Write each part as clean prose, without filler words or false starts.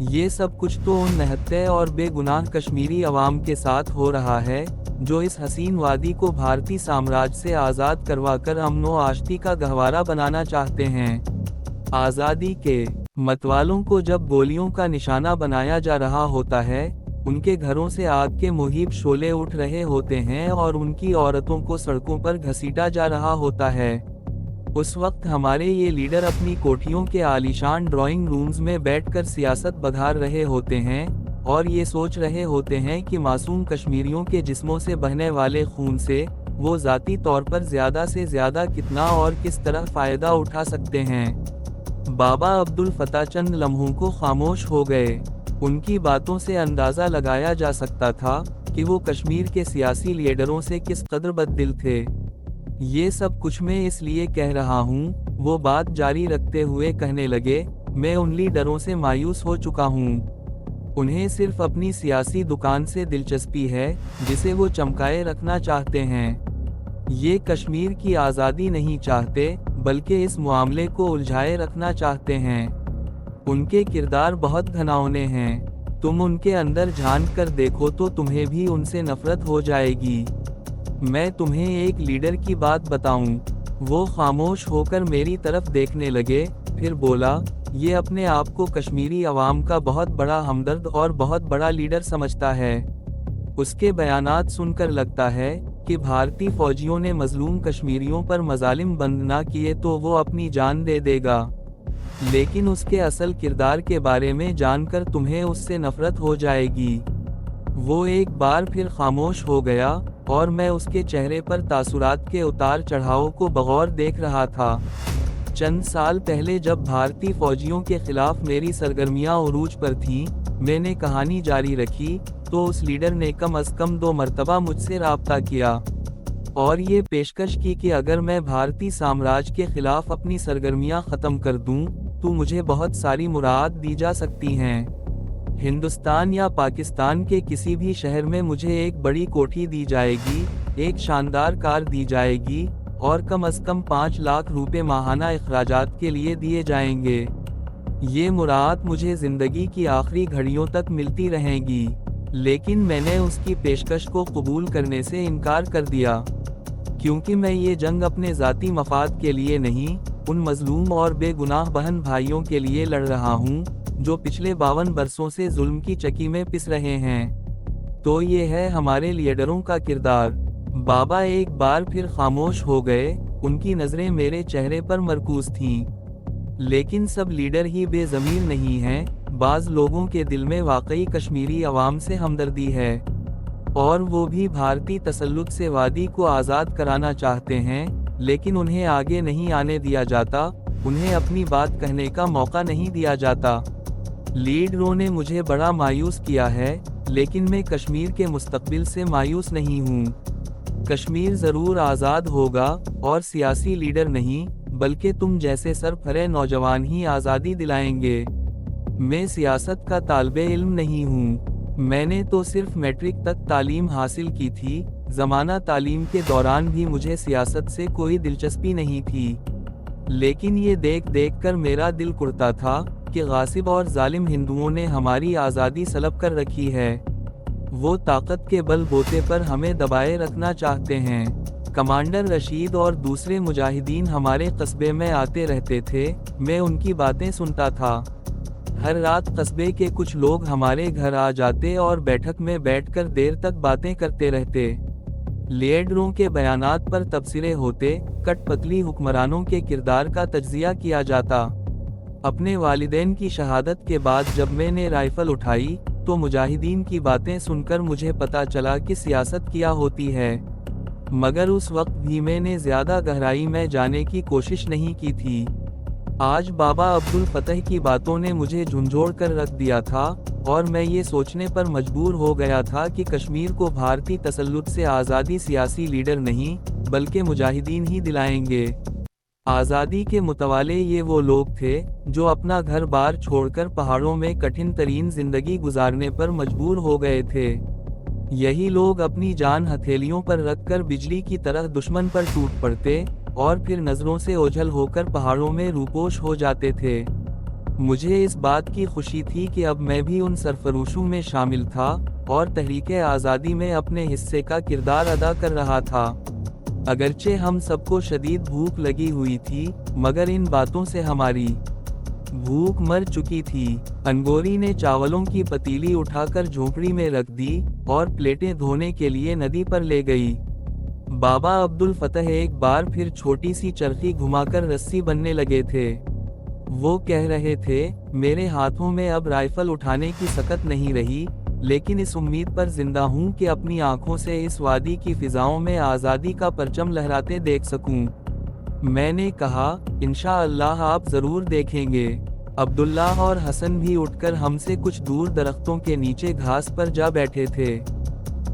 یہ سب کچھ تو ان نہتے اور بے گناہ کشمیری عوام کے ساتھ ہو رہا ہے جو اس حسین وادی کو بھارتی سامراج سے آزاد کروا کر امن و آشتی کا گہوارہ بنانا چاہتے ہیں۔ آزادی کے متوالوں کو جب گولیوں کا نشانہ بنایا جا رہا ہوتا ہے، ان کے گھروں سے آگ کے مہیب شعلے اٹھ رہے ہوتے ہیں اور ان کی عورتوں کو سڑکوں پر گھسیٹا جا رہا ہوتا ہے، اس وقت ہمارے یہ لیڈر اپنی کوٹھیوں کے عالیشان ڈرائنگ رومز میں بیٹھ کر سیاست بگھار رہے ہوتے ہیں اور یہ سوچ رہے ہوتے ہیں کہ معصوم کشمیریوں کے جسموں سے بہنے والے خون سے وہ ذاتی طور پر زیادہ سے زیادہ کتنا اور کس طرح فائدہ اٹھا سکتے ہیں۔ بابا عبدالفتاح چند لمحوں کو خاموش ہو گئے۔ ان کی باتوں سے اندازہ لگایا جا سکتا تھا کہ وہ کشمیر کے سیاسی لیڈروں سے کس قدر بد دل تھے۔ یہ سب کچھ میں اس لیے کہہ رہا ہوں، وہ بات جاری رکھتے ہوئے کہنے لگے، میں ان لیڈروں سے مایوس ہو چکا ہوں۔ انہیں صرف اپنی سیاسی دکان سے دلچسپی ہے جسے وہ چمکائے رکھنا چاہتے ہیں۔ یہ کشمیر کی آزادی نہیں چاہتے بلکہ اس معاملے کو الجھائے رکھنا چاہتے ہیں۔ ان کے کردار بہت گھناؤنے ہیں، تم ان کے اندر جھانک کر دیکھو تو تمہیں بھی ان سے نفرت ہو جائے گی۔ میں تمہیں ایک لیڈر کی بات بتاؤں۔ وہ خاموش ہو کر میری طرف دیکھنے لگے، پھر بولا، یہ اپنے آپ کو کشمیری عوام کا بہت بڑا ہمدرد اور بہت بڑا لیڈر سمجھتا ہے۔ اس کے بیانات سن کر لگتا ہے کہ بھارتی فوجیوں نے مظلوم کشمیریوں پر مظالم بند نہ کیے تو وہ اپنی جان دے دے گا، لیکن اس کے اصل کردار کے بارے میں جان کر تمہیں اس سے نفرت ہو جائے گی۔ وہ ایک بار پھر خاموش ہو گیا اور میں اس کے چہرے پر تاثرات کے اتار چڑھاؤ کو بغور دیکھ رہا تھا۔ چند سال پہلے جب بھارتی فوجیوں کے خلاف میری سرگرمیاں عروج پر تھیں، میں نے کہانی جاری رکھی تو اس لیڈر نے کم از کم 2 مرتبہ مجھ سے رابطہ کیا اور یہ پیشکش کی کہ اگر میں بھارتی سامراج کے خلاف اپنی سرگرمیاں ختم کر دوں تو مجھے بہت ساری مراعات دی جا سکتی ہیں۔ ہندوستان یا پاکستان کے کسی بھی شہر میں مجھے ایک بڑی کوٹھی دی جائے گی، ایک شاندار کار دی جائے گی اور کم از کم 5 لاکھ روپے ماہانہ اخراجات کے لیے دیے جائیں گے۔ یہ مراعات مجھے زندگی کی آخری گھڑیوں تک ملتی رہیں گی، لیکن میں نے اس کی پیشکش کو قبول کرنے سے انکار کر دیا، کیونکہ میں یہ جنگ اپنے ذاتی مفاد کے لیے نہیں، ان مظلوم اور بے گناہ بہن بھائیوں کے لیے لڑ رہا ہوں جو پچھلے 52 برسوں سے ظلم کی چکی میں پس رہے ہیں۔ تو یہ ہے ہمارے لیڈروں کا کردار۔ بابا ایک بار پھر خاموش ہو گئے، ان کی نظریں میرے چہرے پر مرکوز تھیں۔ لیکن سب لیڈر ہی بے ضمیر نہیں ہیں، بعض لوگوں کے دل میں واقعی کشمیری عوام سے ہمدردی ہے اور وہ بھی بھارتی تسلط سے وادی کو آزاد کرانا چاہتے ہیں، لیکن انہیں آگے نہیں آنے دیا جاتا، انہیں اپنی بات کہنے کا موقع نہیں دیا جاتا۔ لیڈروں نے مجھے بڑا مایوس کیا ہے، لیکن میں کشمیر کے مستقبل سے مایوس نہیں ہوں۔ کشمیر ضرور آزاد ہوگا اور سیاسی لیڈر نہیں بلکہ تم جیسے سرفرے نوجوان ہی آزادی دلائیں گے۔ میں سیاست کا طالب علم نہیں ہوں، میں نے تو صرف میٹرک تک تعلیم حاصل کی تھی، زمانہ تعلیم کے دوران بھی مجھے سیاست سے کوئی دلچسپی نہیں تھی، لیکن یہ دیکھ دیکھ کر میرا دل کرتا تھا کہ غاصب اور ظالم ہندوؤں نے ہماری آزادی سلب کر رکھی ہے، وہ طاقت کے بل بوتے پر ہمیں دبائے رکھنا چاہتے ہیں۔ کمانڈر رشید اور دوسرے مجاہدین ہمارے قصبے میں آتے رہتے تھے، میں ان کی باتیں سنتا تھا۔ ہر رات قصبے کے کچھ لوگ ہمارے گھر آ جاتے اور بیٹھک میں بیٹھ کر دیر تک باتیں کرتے رہتے۔ لیڈروں کے بیانات پر تبصرے ہوتے، کٹ پتلی حکمرانوں کے کردار کا تجزیہ کیا جاتا۔ اپنے والدین کی شہادت کے بعد جب میں نے رائفل اٹھائی تو مجاہدین کی باتیں سن کر مجھے پتا چلا کہ سیاست کیا ہوتی ہے، مگر اس وقت بھی میں نے زیادہ گہرائی میں جانے کی کوشش نہیں کی تھی۔ آج بابا عبدالفتاح کی باتوں نے مجھے جھنجھوڑ کر رکھ دیا تھا اور میں یہ سوچنے پر مجبور ہو گیا تھا کہ کشمیر کو بھارتی تسلط سے آزادی سیاسی لیڈر نہیں بلکہ مجاہدین ہی دلائیں گے۔ آزادی کے متوالے یہ وہ لوگ تھے جو اپنا گھر بار چھوڑ کر پہاڑوں میں کٹھن ترین زندگی گزارنے پر مجبور ہو گئے تھے۔ یہی لوگ اپنی جان ہتھیلیوں پر رکھ کر بجلی کی طرح دشمن پر ٹوٹ پڑتے اور پھر نظروں سے اوجھل ہو کر پہاڑوں میں روپوش ہو جاتے تھے۔ مجھے اس بات کی خوشی تھی کہ اب میں بھی ان سرفروشوں میں شامل تھا اور تحریک آزادی میں اپنے حصے کا کردار ادا کر رہا تھا۔ اگرچہ ہم سب کو شدید بھوک لگی ہوئی تھی، مگر ان باتوں سے ہماری بھوک مر چکی تھی۔ انگوری نے چاولوں کی پتیلی اٹھا کر جھونپڑی میں رکھ دی اور پلیٹیں دھونے کے لیے ندی پر لے گئی۔ بابا عبدالفتح ایک بار پھر چھوٹی سی چرخی گھما کر رسی بننے لگے تھے۔ وہ کہہ رہے تھے، میرے ہاتھوں میں اب رائفل اٹھانے کی سکت نہیں رہی، لیکن اس امید پر زندہ ہوں کہ اپنی آنکھوں سے اس وادی کی فضاؤں میں آزادی کا پرچم لہراتے دیکھ سکوں۔ میں نے کہا، انشاءاللہ آپ ضرور دیکھیں گے۔ عبداللہ اور حسن بھی اٹھ کر ہم سے کچھ دور درختوں کے نیچے گھاس پر جا بیٹھے تھے۔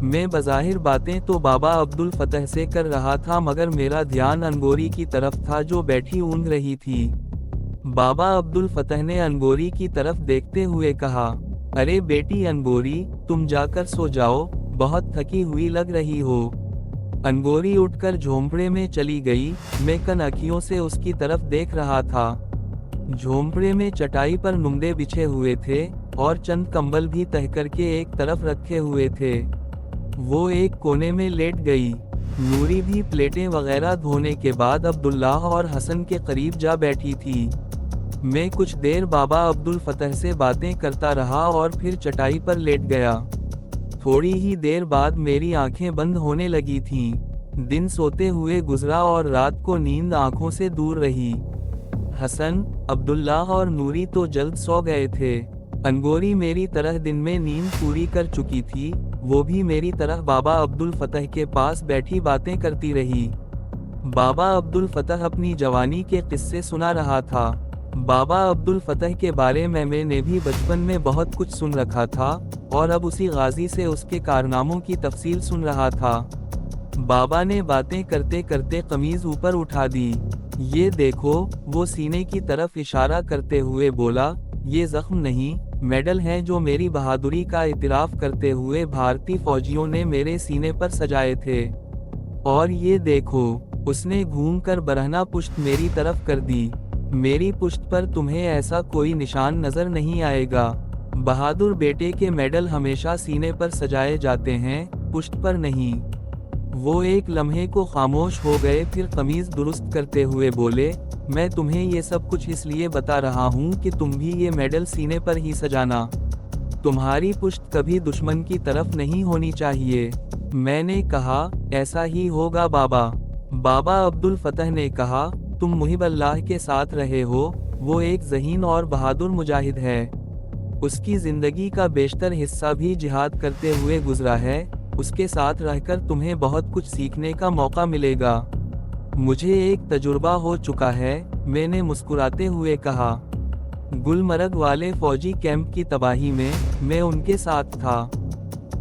میں بظاہر باتیں تو بابا عبدالفتح سے کر رہا تھا، مگر میرا دھیان انگوری کی طرف تھا جو بیٹھی اونگ رہی تھی۔ بابا عبدالفتح نے انگوری کی طرف دیکھتے ہوئے کہا، ارے بیٹی انگوری، تم جا کر سو جاؤ، بہت تھکی ہوئی لگ رہی ہو۔ انگوری اٹھ کر جھونپڑے میں چلی گئی۔ میں کن اکھیوں سے اس کی طرف دیکھ رہا تھا۔ جھونپڑے میں چٹائی پر نمدے بچھے ہوئے تھے اور چند کمبل بھی تہہ کر کے ایک طرف رکھے ہوئے تھے۔ وہ ایک کونے میں لیٹ گئی۔ نوری بھی پلیٹیں وغیرہ دھونے کے بعد عبداللہ اور حسن کے قریب جا بیٹھی تھی۔ میں کچھ دیر بابا عبدالفتح سے باتیں کرتا رہا اور پھر چٹائی پر لیٹ گیا۔ تھوڑی ہی دیر بعد میری آنکھیں بند ہونے لگی تھیں۔ دن سوتے ہوئے گزرا اور رات کو نیند آنکھوں سے دور رہی۔ حسن، عبداللہ اور نوری تو جلد سو گئے تھے۔ انگوری میری طرح دن میں نیند پوری کر چکی تھی، وہ بھی میری طرح بابا عبدالفتح کے پاس بیٹھی باتیں کرتی رہی۔ بابا عبدالفتح اپنی جوانی کے قصے سنا رہا تھا۔ بابا عبدالفتح کے بارے میں نے بھی بچپن میں بہت کچھ سن رکھا تھا اور اب اسی غازی سے اس کے کارناموں کی تفصیل سن رہا تھا۔ بابا نے باتیں کرتے کرتے قمیض اوپر اٹھا دی۔ یہ دیکھو، وہ سینے کی طرف اشارہ کرتے ہوئے بولا، یہ زخم نہیں، میڈل ہیں جو میری بہادری کا اعتراف کرتے ہوئے بھارتی فوجیوں نے میرے سینے پر سجائے تھے۔ اور یہ دیکھو، اس نے گھوم کر برہنہ پشت میری طرف کر دی۔ میری پشت پر تمہیں ایسا کوئی نشان نظر نہیں آئے گا۔ بہادر بیٹے کے میڈل ہمیشہ سینے پر سجائے جاتے ہیں، پشت پر نہیں۔ وہ ایک لمحے کو خاموش ہو گئے، پھر قمیض درست کرتے ہوئے بولے، میں تمہیں یہ سب کچھ اس لیے بتا رہا ہوں کہ تم بھی یہ میڈل سینے پر ہی سجانا۔ تمہاری پشت کبھی دشمن کی طرف نہیں ہونی چاہیے۔ میں نے کہا، ایسا ہی ہوگا بابا۔ بابا عبدالفتح نے کہا، تم محب اللہ کے ساتھ رہے ہو، وہ ایک ذہین اور بہادر مجاہد ہے۔ اس کی زندگی کا بیشتر حصہ بھی جہاد کرتے ہوئے گزرا ہے۔ اس کے ساتھ رہ کر تمہیں بہت کچھ سیکھنے کا موقع ملے گا۔ مجھے ایک تجربہ ہو چکا ہے، میں نے مسکراتے ہوئے کہا۔ گلمرگ والے فوجی کیمپ کی تباہی میں ان کے ساتھ تھا۔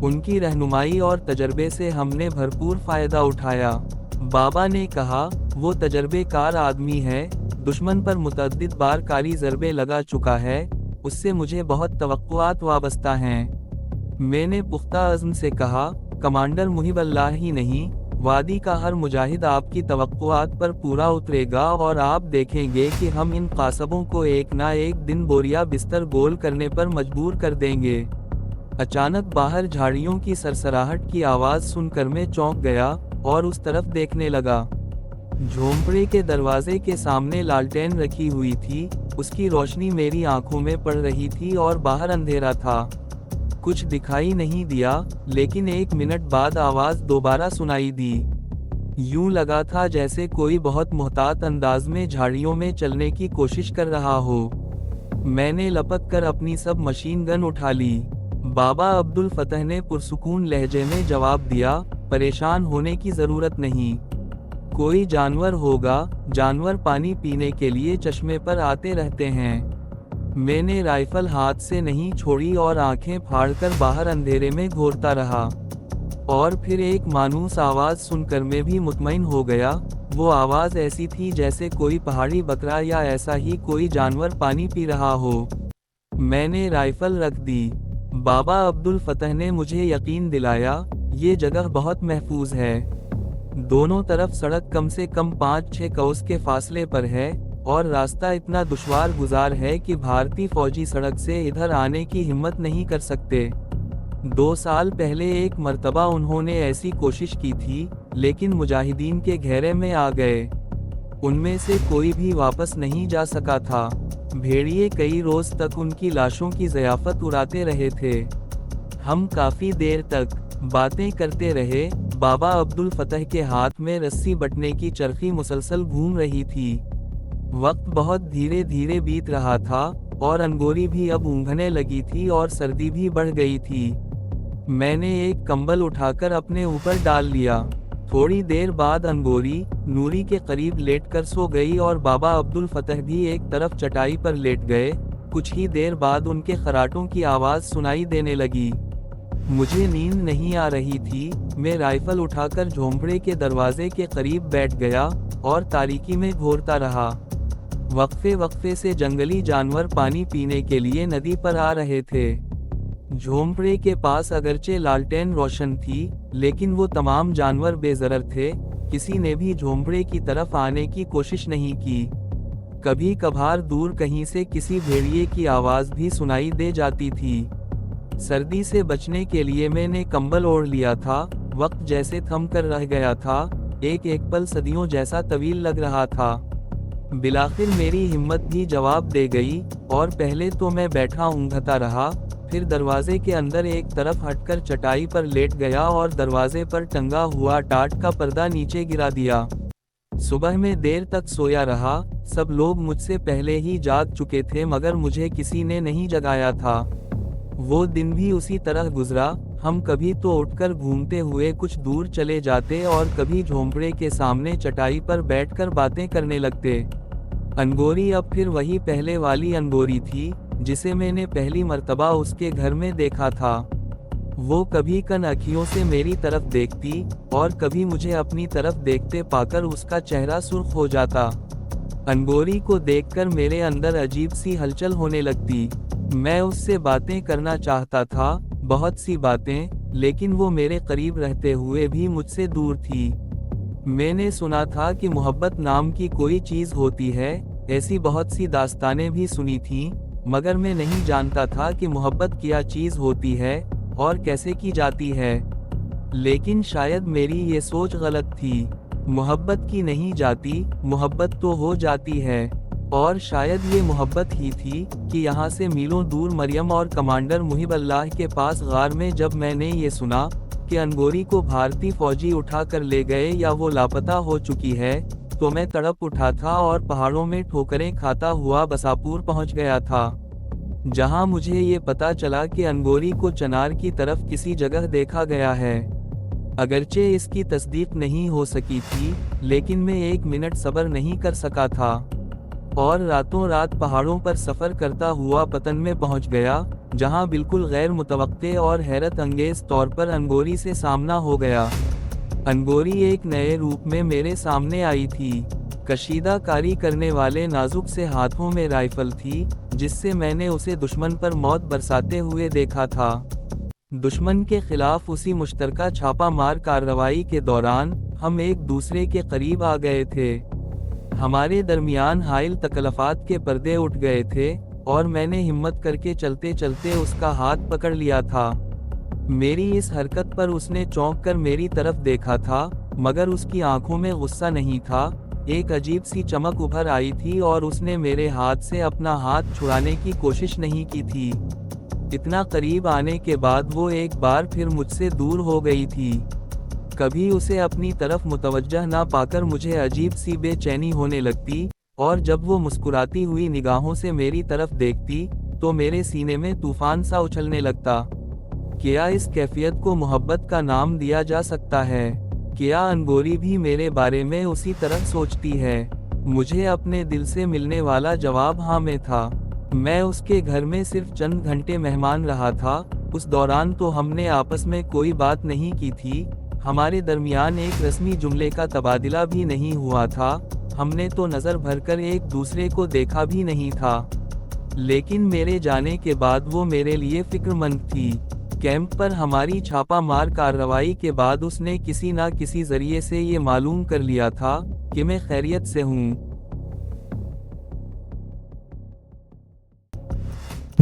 ان کی رہنمائی اور تجربے سے ہم نے بھرپور فائدہ اٹھایا۔ بابا نے کہا، وہ تجربے کار آدمی ہے، دشمن پر متعدد بار کاری ضربے لگا چکا ہے، اس سے مجھے بہت توقعات وابستہ ہیں۔ میں نے پختہ عزم سے کہا، کمانڈر محب اللہ ہی نہیں، وادی کا ہر مجاہد آپ کی توقعات پر پورا اترے گا اور آپ دیکھیں گے کہ ہم ان قاصبوں کو ایک نہ ایک دن بوریا بستر گول کرنے پر مجبور کر دیں گے۔ اچانک باہر جھاڑیوں کی سرسراہٹ کی آواز سن کر میں چونک گیا اور اس طرف دیکھنے لگا۔ جھونپڑے کے دروازے کے سامنے لالٹین رکھی ہوئی تھی، اس کی روشنی میری آنکھوں میں پڑ رہی تھی اور باہر اندھیرا تھا۔ کچھ دکھائی نہیں دیا، لیکن ایک منٹ بعد آواز دوبارہ سنائی دی۔ یوں لگا تھا جیسے کوئی بہت محتاط انداز میں جھاڑیوں میں چلنے کی کوشش کر رہا ہو۔ میں نے لپک کر اپنی سب مشین گن اٹھا لی۔ بابا عبدالفتح نے پرسکون لہجے میں جواب دیا، پریشان ہونے کی ضرورت نہیں۔ کوئی جانور ہوگا، جانور پانی پینے کے لیے چشمے پر آتے رہتے ہیں۔ میں نے رائفل ہاتھ سے نہیں چھوڑی اور آنکھیں پھاڑ کر باہر اندھیرے میں گھورتا رہا۔ اور پھر ایک مانوس آواز سن کر میں بھی مطمئن ہو گیا۔ وہ آواز ایسی تھی جیسے کوئی پہاڑی بکرا یا ایسا ہی کوئی جانور پانی پی رہا ہو۔ میں نے رائفل رکھ دی۔ بابا عبدالفتح نے مجھے یقین دلایا، یہ جگہ بہت محفوظ ہے۔ دونوں طرف سڑک کم سے کم 5-6 کوس کے فاصلے پر ہے، اور راستہ اتنا دشوار گزار ہے کہ بھارتی فوجی سڑک سے ادھر آنے کی ہمت نہیں کر سکتے۔ 2 سال پہلے ایک مرتبہ انہوں نے ایسی کوشش کی تھی، لیکن مجاہدین کے گھیرے میں آ گئے۔ ان میں سے کوئی بھی واپس نہیں جا سکا تھا۔ بھیڑیے کئی روز تک ان کی لاشوں کی ضیافت اڑاتے رہے تھے۔ ہم کافی دیر تک باتیں کرتے رہے۔ بابا عبدالفتح کے ہاتھ میں رسی بٹنے کی چرخی مسلسل گھوم رہی تھی۔ وقت بہت دھیرے دھیرے بیت رہا تھا، اور انگوری بھی اب اونگھنے لگی تھی اور سردی بھی بڑھ گئی تھی۔ میں نے ایک کمبل اٹھا کر اپنے اوپر ڈال لیا۔ تھوڑی دیر بعد انگوری نوری کے قریب لیٹ کر سو گئی اور بابا عبدالفتح بھی ایک طرف چٹائی پر لیٹ گئے۔ کچھ ہی دیر بعد ان کے خراٹوں کی آواز سنائی دینے لگی۔ مجھے نیند نہیں آ رہی تھی۔ میں رائفل اٹھا کر جھونپڑے کے دروازے کے قریب بیٹھ گیا اور تاریکی میں گھورتا رہا۔ وقفے وقفے سے جنگلی جانور پانی پینے کے لیے ندی پر آ رہے تھے۔ جھونپڑے کے پاس اگرچہ لالٹین روشن تھی، لیکن وہ تمام جانور بے ضرر تھے۔ کسی نے بھی جھونپڑے کی طرف آنے کی کوشش نہیں کی۔ کبھی کبھار دور کہیں سے کسی بھیڑیے کی آواز بھی سنائی دے جاتی تھی۔ سردی سے بچنے کے لیے میں نے کمبل اوڑھ لیا تھا۔ وقت جیسے تھم کر رہ گیا تھا، ایک ایک پل صدیوں جیسا طویل لگ رہا تھا۔ بالآخر میری ہمت بھی جواب دے گئی، اور پہلے تو میں بیٹھا اونگھتا رہا، پھر دروازے کے اندر ایک طرف ہٹ کر چٹائی پر لیٹ گیا اور دروازے پر ٹنگا ہوا ٹاٹ کا پردہ نیچے گرا دیا۔ صبح میں دیر تک سویا رہا۔ سب لوگ مجھ سے پہلے ہی جاگ چکے تھے، مگر مجھے کسی نے نہیں جگایا تھا۔ وہ دن بھی اسی طرح گزرا۔ ہم کبھی تو اٹھ کر گھومتے ہوئے کچھ دور چلے جاتے اور کبھی جھونپڑے کے سامنے چٹائی پر بیٹھ کر باتیں کرنے لگتے۔ انگوری اب پھر وہی پہلے والی انگوری تھی، جسے میں نے پہلی مرتبہ اس کے گھر میں دیکھا تھا۔ وہ کبھی کن اکھیوں سے میری طرف دیکھتی، اور کبھی مجھے اپنی طرف دیکھتے پا کر اس کا چہرہ سرخ ہو جاتا۔ انگوری کو دیکھ کر میرے اندر عجیب سی ہلچل ہونے لگتی۔ میں اس سے باتیں کرنا چاہتا تھا، بہت سی باتیں، لیکن وہ میرے قریب رہتے ہوئے بھی مجھ سے دور تھی۔ میں نے سنا تھا کہ محبت نام کی کوئی چیز ہوتی ہے، ایسی بہت سی داستانیں بھی سنی تھیں، مگر میں نہیں جانتا تھا کہ محبت کیا چیز ہوتی ہے اور کیسے کی جاتی ہے۔ لیکن شاید میری یہ سوچ غلط تھی۔ محبت کی نہیں جاتی، محبت تو ہو جاتی ہے۔ اور شاید یہ محبت ہی تھی کہ یہاں سے میلوں دور مریم اور کمانڈر محب اللہ کے پاس غار میں جب میں نے یہ سنا کہ انگوری کو بھارتی فوجی اٹھا کر لے گئے یا وہ لاپتہ ہو چکی ہے، تو میں تڑپ اٹھا تھا اور پہاڑوں میں ٹھوکریں کھاتا ہوا بساپور پہنچ گیا تھا، جہاں مجھے یہ پتا چلا کہ انگوری کو چنار کی طرف کسی جگہ دیکھا گیا ہے۔ اگرچہ اس کی تصدیق نہیں ہو سکی تھی، لیکن میں 1 منٹ صبر نہیں کر سکا تھا، اور راتوں رات پہاڑوں پر سفر کرتا ہوا پتن میں پہنچ گیا، جہاں بالکل غیر متوقع اور حیرت انگیز طور پر انگوری سے سامنا ہو گیا۔ انگوری ایک نئے روپ میں میرے سامنے آئی تھی۔ کشیدہ کاری کرنے والے نازک سے ہاتھوں میں رائفل تھی، جس سے میں نے اسے دشمن پر موت برساتے ہوئے دیکھا تھا۔ دشمن کے خلاف اسی مشترکہ چھاپہ مار کارروائی کے دوران ہم ایک دوسرے کے قریب آ گئے تھے۔ ہمارے درمیان حائل تکلفات کے پردے اٹھ گئے تھے، اور میں نے ہمت کر کے چلتے چلتے اس کا ہاتھ پکڑ لیا تھا۔ میری اس حرکت پر اس نے چونک کر میری طرف دیکھا تھا، مگر اس کی آنکھوں میں غصہ نہیں تھا، ایک عجیب سی چمک ابھر آئی تھی، اور اس نے میرے ہاتھ سے اپنا ہاتھ چھڑانے کی کوشش نہیں کی تھی۔ اتنا قریب آنے کے بعد وہ ایک بار پھر مجھ سے دور ہو گئی تھی۔ کبھی اسے اپنی طرف متوجہ نہ پا کر مجھے عجیب سی بے چینی ہونے لگتی، اور جب وہ مسکراتی ہوئی نگاہوں سے میری طرف دیکھتی تو میرے سینے میں طوفان سا اچھلنے لگتا۔ کیا اس کیفیت کو محبت کا نام دیا جا سکتا ہے؟ کیا انگوری بھی میرے بارے میں اسی طرح سوچتی ہے؟ مجھے اپنے دل سے ملنے والا جواب ہاں میں تھا۔ میں اس کے گھر میں صرف چند گھنٹے مہمان رہا تھا۔ اس دوران تو ہم نے آپس میں کوئی بات نہیں کی تھی، ہمارے درمیان ایک رسمی جملے کا تبادلہ بھی نہیں ہوا تھا، ہم نے تو نظر بھر کر ایک دوسرے کو دیکھا بھی نہیں تھا۔ لیکن میرے جانے کے بعد وہ میرے لیے فکر مند تھی۔ کیمپ پر ہماری چھاپہ مار کارروائی کے بعد اس نے کسی نہ کسی ذریعے سے یہ معلوم کر لیا تھا کہ میں خیریت سے ہوں۔